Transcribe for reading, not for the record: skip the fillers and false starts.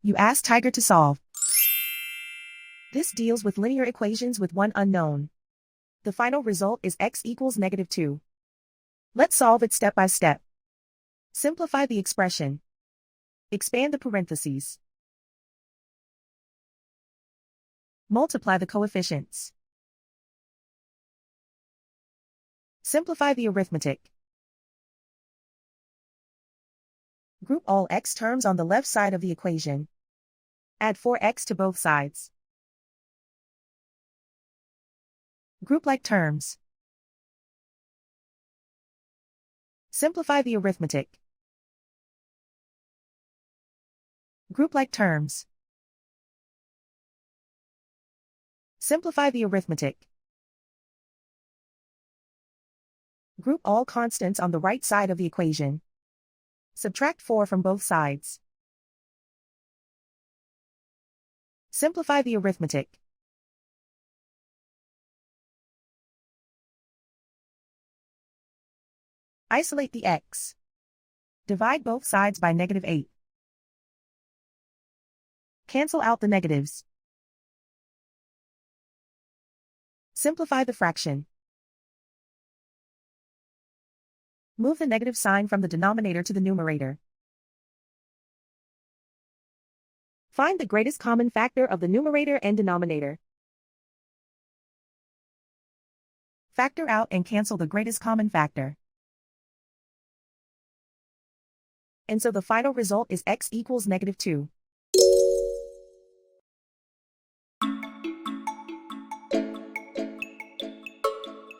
You ask Tiger to solve. This deals with linear equations with one unknown. The final result is x equals -2. Let's solve it step by step. Simplify the expression. Expand the parentheses. Multiply the coefficients. Simplify the arithmetic. Group all x terms on the left side of the equation. Add 4x to both sides. Group like terms. Simplify the arithmetic. Group like terms. Simplify the arithmetic. Group all constants on the right side of the equation. Subtract 4 from both sides. Simplify the arithmetic. Isolate the x. Divide both sides by -8. Cancel out the negatives. Simplify the fraction. Move the negative sign from the denominator to the numerator. Find the greatest common factor of the numerator and denominator. Factor out and cancel the greatest common factor. And so the final result is x equals -2.